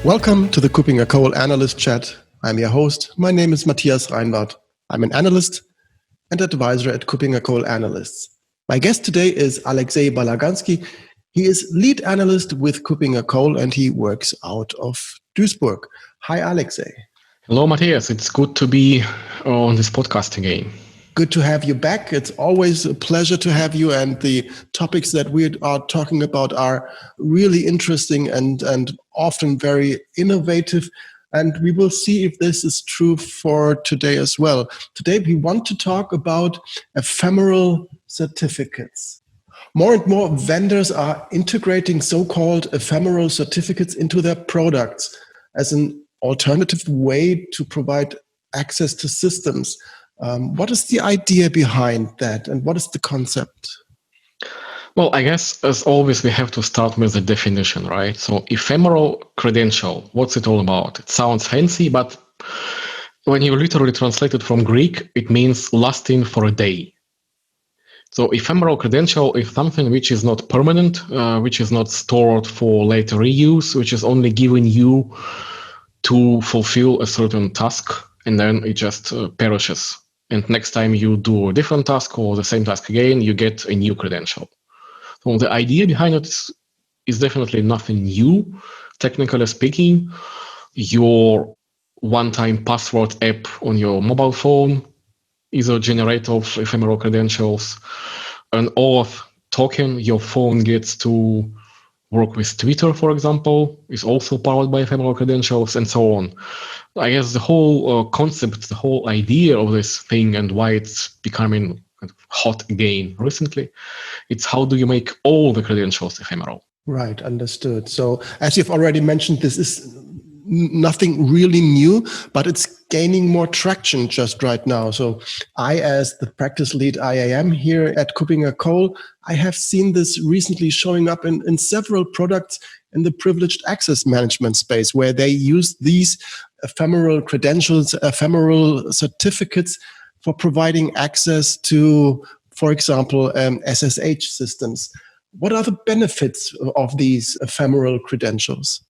Welcome to the KuppingerCole Analyst Chat. I'm your host. My name is Matthias Reinwarth. I'm an analyst and advisor at KuppingerCole Analysts. My guest today is Alexei Balaganski. He is lead analyst with KuppingerCole and he works out of Duisburg. Hi, Alexei. Hello, Matthias. It's good to be on this podcast again. Good to have you back. It's always a pleasure to have you, and the topics that we are talking about are really interesting and often very innovative. And we will see if this is true for today as well. Today, we want to talk about ephemeral certificates. More and more vendors are integrating so-called ephemeral certificates into their products as an alternative way to provide access to systems. What is the idea behind that, and what is the concept? Well, I guess, as always, we have to start with the definition, right? So ephemeral credential, what's it all about? It sounds fancy, but when you literally translate it from Greek, it means lasting for a day. So ephemeral credential is something which is not permanent, which is not stored for later reuse, which is only given you to fulfill a certain task, and then it just perishes. And next time you do a different task or the same task again, you get a new credential. So the idea behind it is definitely nothing new. Technically speaking, your one-time password app on your mobile phone is a generator of ephemeral credentials. An OAuth token your phone gets to work with Twitter, for example, is also powered by ephemeral credentials, and so on. I guess the whole concept, the whole idea of this thing and why it's becoming hot again recently, it's how do you make all the credentials ephemeral? Right, understood. So as you've already mentioned, this is nothing really new, but it's gaining more traction just right now. So I, as the practice lead IAM here at KuppingerCole, I have seen this recently showing up in several products in the privileged access management space, where they use these ephemeral credentials, ephemeral certificates for providing access to, for example, SSH systems. What are the benefits of these ephemeral credentials?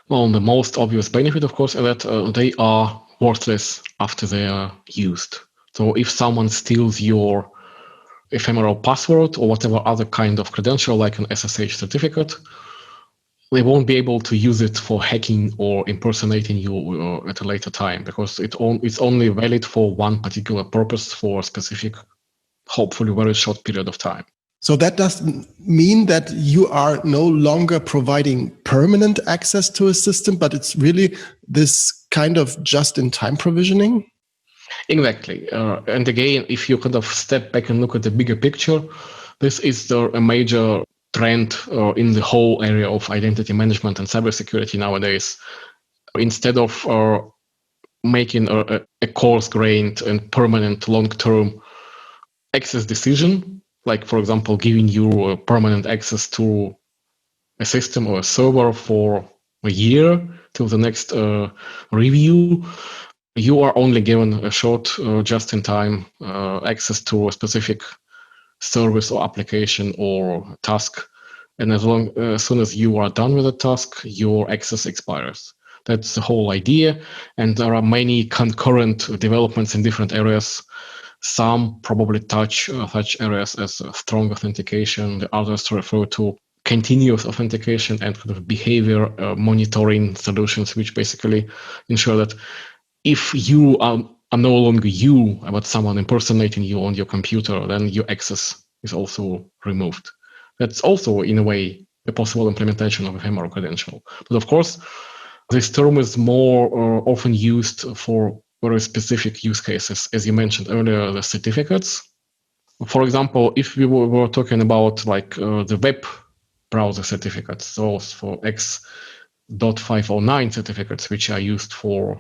Well, the most obvious benefit, of course, is that they are worthless after they are used. So if someone steals your ephemeral password or whatever other kind of credential, like an SSH certificate, they won't be able to use it for hacking or impersonating you at a later time, because it's only valid for one particular purpose for a specific, hopefully very short period of time. So that doesn't mean that you are no longer providing permanent access to a system, but it's really this kind of just-in-time provisioning? Exactly. And again, if you kind of step back and look at the bigger picture, this is a major trend in the whole area of identity management and cybersecurity nowadays. Instead of making a coarse-grained and permanent long-term access decision, like, for example, giving you permanent access to a system or a server for a year till the next review, you are only given a short, just-in-time access to a specific service or application or task. And as soon as you are done with the task, your access expires. That's the whole idea. And there are many concurrent developments in different areas. Some probably touch such areas as strong authentication. The others refer to continuous authentication and kind of behavior monitoring solutions, which basically ensure that if you are no longer you, but someone impersonating you on your computer, then your access is also removed. That's also, in a way, a possible implementation of ephemeral credential. But of course, this term is more often used for very specific use cases, as you mentioned earlier, the certificates. For example, if we were talking about like the web browser certificates, those for X.509 certificates, which are used for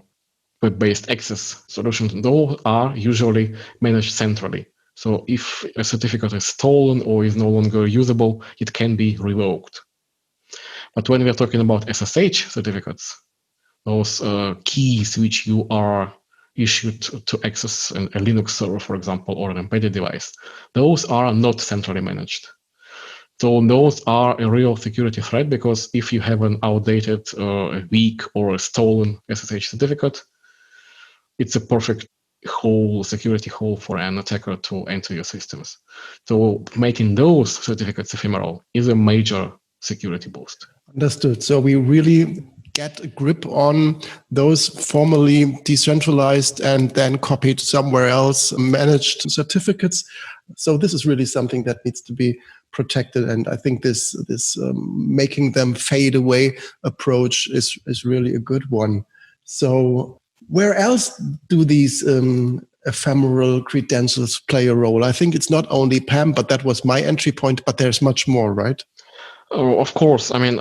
web-based access solutions, those are usually managed centrally. So if a certificate is stolen or is no longer usable, it can be revoked. But when we are talking about SSH certificates, those keys which you are issued to access a Linux server, for example, or an embedded device, those are not centrally managed. So those are a real security threat, because if you have an outdated, weak, or a stolen SSH certificate, it's a perfect security hole for an attacker to enter your systems. So making those certificates ephemeral is a major security boost. Understood. So we really get a grip on those formerly decentralized and then copied somewhere else managed certificates. So this is really something that needs to be protected. And I think this making them fade away approach is really a good one. So where else do these ephemeral credentials play a role? I think it's not only PAM, but that was my entry point, but there's much more, right? Of course. I mean,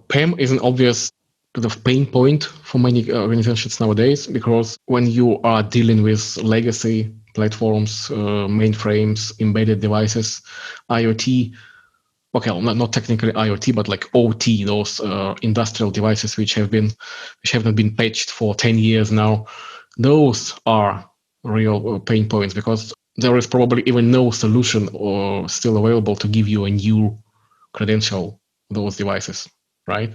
PAM is an obvious kind of pain point for many organizations nowadays, because when you are dealing with legacy platforms, mainframes, embedded devices, IoT, okay, not technically IoT, but like OT, those industrial devices which haven't been patched for 10 years now, those are real pain points, because there is probably even no solution or still available to give you a new credential those devices, right?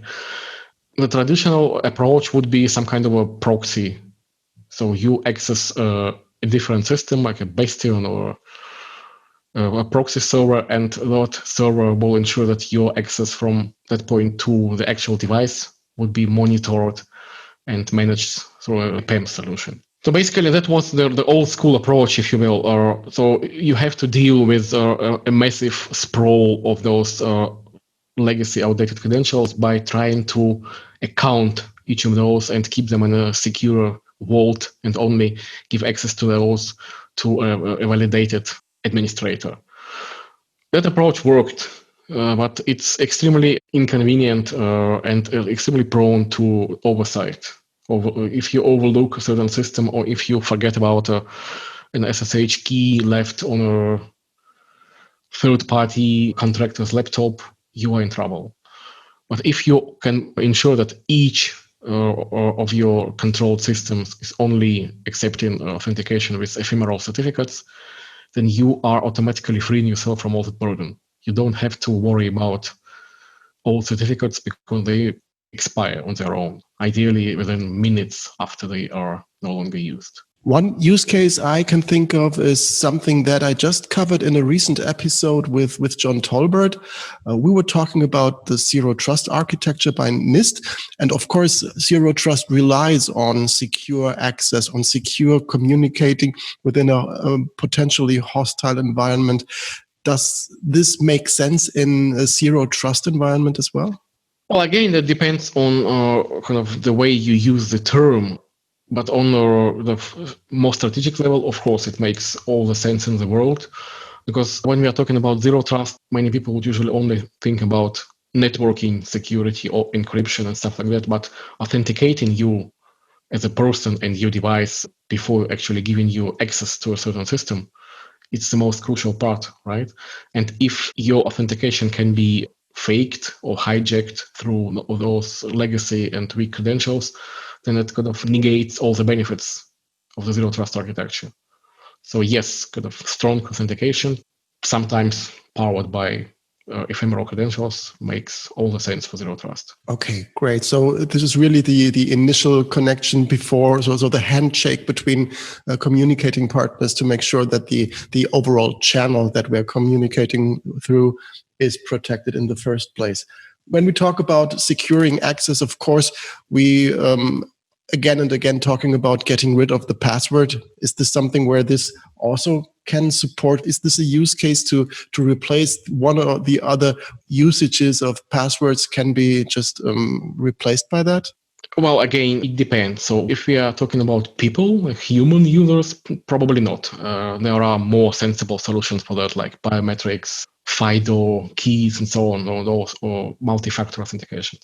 The traditional approach would be some kind of a proxy. So you access a different system, like a bastion or a proxy server, and that server will ensure that your access from that point to the actual device would be monitored and managed through a PAM solution. So basically, that was the old school approach, if you will. So you have to deal with a massive sprawl of those legacy outdated credentials by trying to account each of those and keep them in a secure vault and only give access to those to a validated administrator. That approach worked, but it's extremely inconvenient and extremely prone to oversight. If you overlook a certain system, or if you forget about an SSH key left on a third-party contractor's laptop, you are in trouble. But if you can ensure that each of your controlled systems is only accepting authentication with ephemeral certificates, then you are automatically freeing yourself from all that burden. You don't have to worry about old certificates because they expire on their own, ideally within minutes after they are no longer used. One use case I can think of is something that I just covered in a recent episode with John Tolbert. We were talking about the Zero Trust architecture by NIST. And of course, Zero Trust relies on secure access, on secure communicating within a potentially hostile environment. Does this make sense in a Zero Trust environment as well? Well, again, that depends on kind of the way you use the term. But on the more strategic level, of course, it makes all the sense in the world. Because when we are talking about Zero Trust, many people would usually only think about networking security or encryption and stuff like that. But authenticating you as a person and your device before actually giving you access to a certain system, it's the most crucial part, right? And if your authentication can be faked or hijacked through those legacy and weak credentials, then it kind of negates all the benefits of the Zero Trust architecture. So yes, kind of strong authentication, sometimes powered by ephemeral credentials, makes all the sense for Zero Trust. Okay, great. So this is really the initial connection before, so the handshake between communicating partners to make sure that the overall channel that we're communicating through is protected in the first place. When we talk about securing access, of course, we again and again talking about getting rid of the password. Is this something where this also can support? Is this a use case to replace one or the other usages of passwords can be just replaced by that? Well, again, it depends. So if we are talking about people, like human users, probably not. There are more sensible solutions for that, like biometrics, FIDO, keys, and so on, or multi-factor authentication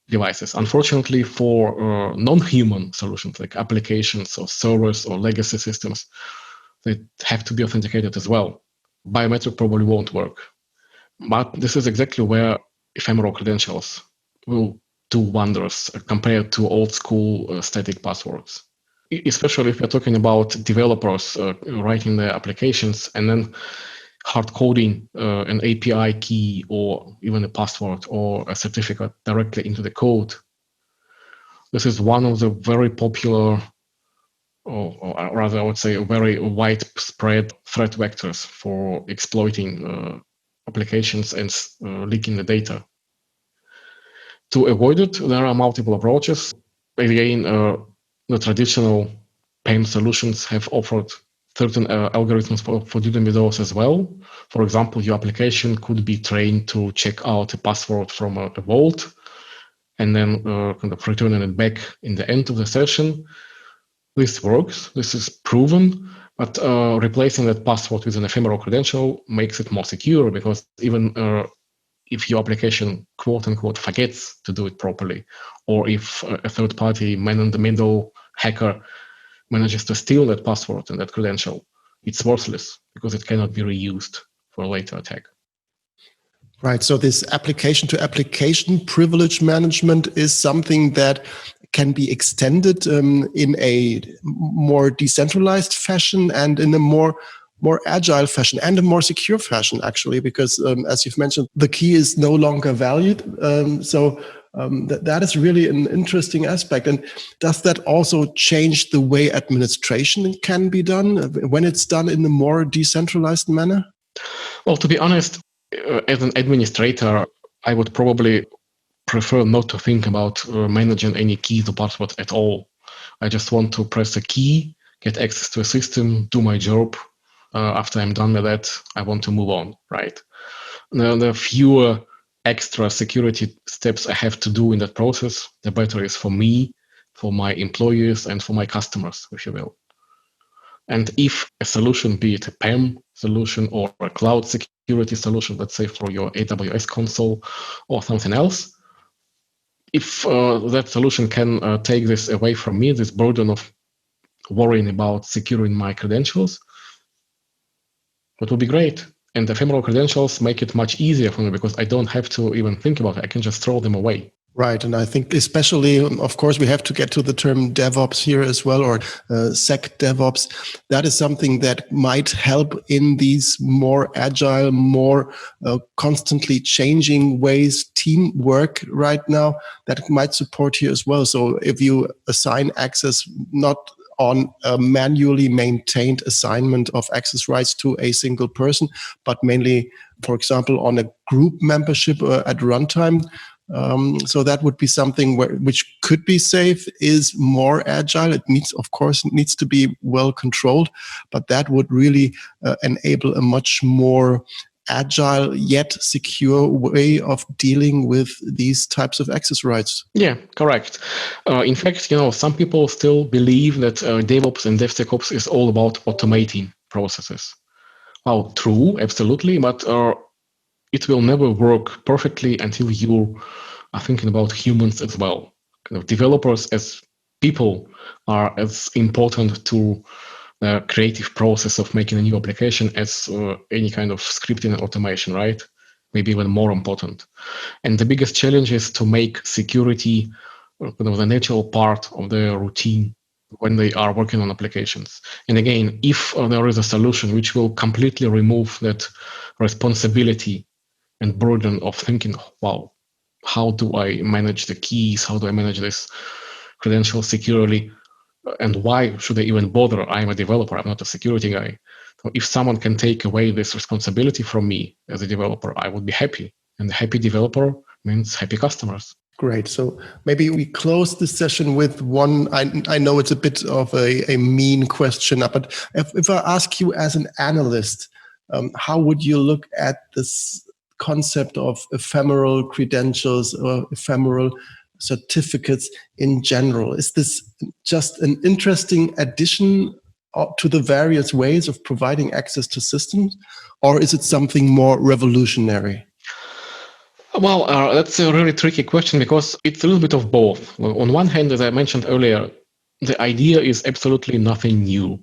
devices. Unfortunately, for non-human solutions like applications or servers or legacy systems, they have to be authenticated as well. Biometric probably won't work. But this is exactly where ephemeral credentials will do wonders compared to old school static passwords. Especially if we're talking about developers writing their applications and then hard coding an API key or even a password or a certificate directly into the code. This is one of the very popular, or rather I would say very widespread threat vectors for exploiting applications and leaking the data. To avoid it, there are multiple approaches. Again, the traditional PAM solutions have offered certain algorithms for dealing with those as well. For example, your application could be trained to check out a password from a vault and then kind of returning it back in the end of the session. This works, this is proven, but replacing that password with an ephemeral credential makes it more secure, because even if your application quote unquote forgets to do it properly, or if a third party man-in-the-middle hacker manages to steal that password and that credential, it's worthless because it cannot be reused for a later attack. Right. So this application-to-application privilege management is something that can be extended in a more decentralized fashion and in a more agile fashion and a more secure fashion, actually, because as you've mentioned, the key is no longer valued. That is really an interesting aspect. And does that also change the way administration can be done when it's done in a more decentralized manner? Well, to be honest, as an administrator, I would probably prefer not to think about managing any keys or passwords at all. I just want to press a key, get access to a system, do my job. After I'm done with that, I want to move on, right? Now, the fewer extra security steps I have to do in that process, the better it is for me, for my employees, and for my customers, if you will. And if a solution, be it a PAM solution or a cloud security solution, let's say for your AWS console or something else, if that solution can take this away from me, this burden of worrying about securing my credentials, that would be great. And ephemeral credentials make it much easier for me because I don't have to even think about it. I can just throw them away. Right. And I think especially, of course, we have to get to the term DevOps here as well, or Sec DevOps. That is something that might help in these more agile, more constantly changing ways, teamwork right now, that might support here as well. So if you assign access not on a manually maintained assignment of access rights to a single person, but mainly, for example, on a group membership at runtime. So that would be something which could be safe, is more agile. It needs to be well controlled, but that would really enable a much more agile yet secure way of dealing with these types of access rights. Yeah, correct. In fact, some people still believe that DevOps and DevSecOps is all about automating processes. Well, true, absolutely, but it will never work perfectly until you are thinking about humans as well. Kind of developers as people are as important to the creative process of making a new application as any kind of scripting and automation, right? Maybe even more important. And the biggest challenge is to make security kind of the natural part of the routine when they are working on applications. And again, if there is a solution which will completely remove that responsibility and burden of thinking, wow, how do I manage the keys? How do I manage this credential securely? And why should I even bother? I'm a developer, I'm not a security guy. So if someone can take away this responsibility from me as a developer, I would be happy. And a happy developer means happy customers. Great. So maybe we close this session with one. I know it's a bit of a mean question, but if I ask you as an analyst, how would you look at this concept of ephemeral credentials or ephemeral certificates in general? Is this just an interesting addition to the various ways of providing access to systems, or is it something more revolutionary? Well, that's a really tricky question because it's a little bit of both. On one hand, as I mentioned earlier, the idea is absolutely nothing new.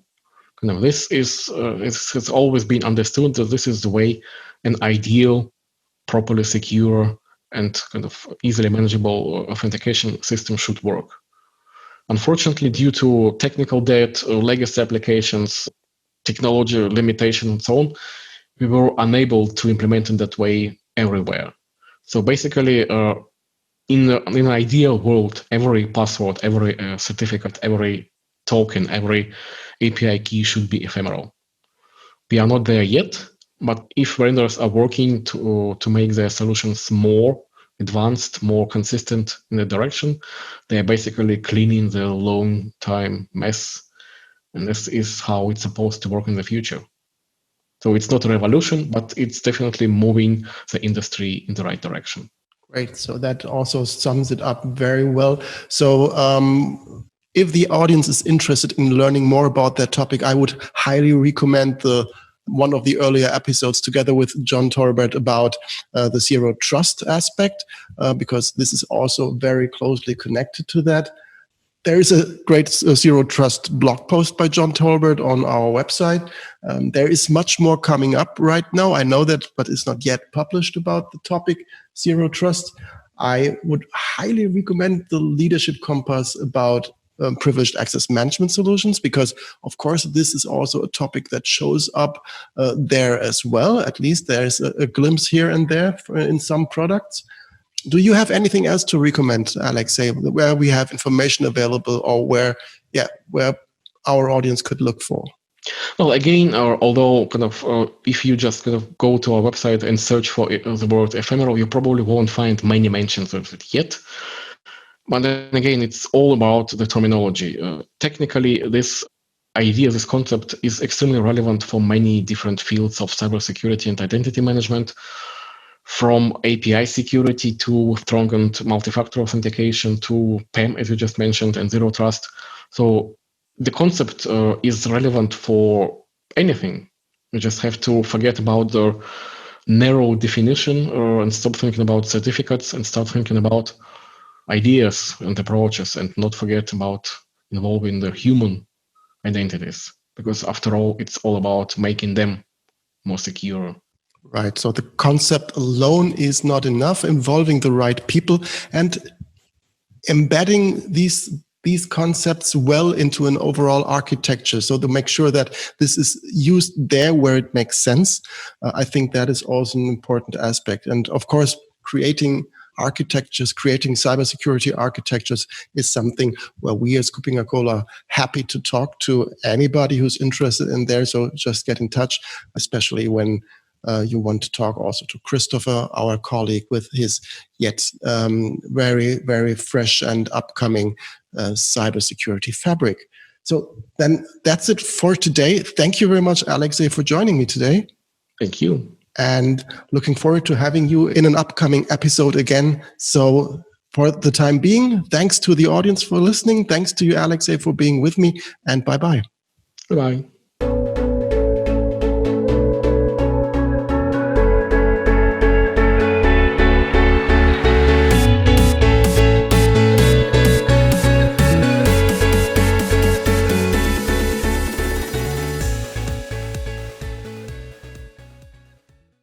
This is it has always been understood that this is the way an ideal, properly secure, and kind of easily manageable authentication system should work. Unfortunately, due to technical debt, legacy applications, technology limitation, and so on, we were unable to implement in that way everywhere. So basically, in an ideal world, every password, every certificate, every token, every API key should be ephemeral. We are not there yet, but if vendors are working to make their solutions more advanced, more consistent in the direction, they are basically cleaning the long time mess. And this is how it's supposed to work in the future. So it's not a revolution, but it's definitely moving the industry in the right direction. Great. So that also sums it up very well. So if the audience is interested in learning more about that topic, I would highly recommend one of the earlier episodes together with John Torbert about the zero trust aspect, because this is also very closely connected to that. There is a great zero trust blog post by John Tolbert on our website. There is much more coming up right now. I know that, but it's not yet published about the topic zero trust. I would highly recommend the Leadership Compass about privileged access management solutions, because of course this is also a topic that shows up there as well. At least there's a glimpse here and there in some products. Do you have anything else to recommend, Alexei, where we have information available, or where our audience could look for? Well, again, although if you just go to our website and search for the word ephemeral, you probably won't find many mentions of it yet. But then again, it's all about the terminology. Technically, this idea, this concept is extremely relevant for many different fields of cybersecurity and identity management, from API security to strong and multi-factor authentication to PAM, as you just mentioned, and zero trust. So the concept is relevant for anything. You just have to forget about the narrow definition and stop thinking about certificates and start thinking about ideas and approaches, and not forget about involving the human identities, because after all, it's all about making them more secure. Right. So the concept alone is not enough. Involving the right people and embedding these concepts well into an overall architecture, so to make sure that this is used there where it makes sense. I think that is also an important aspect. And of course, creating cybersecurity architectures is something where we as KuppingerCole are happy to talk to anybody who's interested in there. So just get in touch, especially when you want to talk also to Christopher, our colleague, with his yet very, very fresh and upcoming cybersecurity fabric. So then that's it for today. Thank you very much, Alexei, for joining me today. Thank you. And looking forward to having you in an upcoming episode again. So for the time being, thanks to the audience for listening. Thanks to you, Alexei, for being with me, and bye-bye. Bye-bye.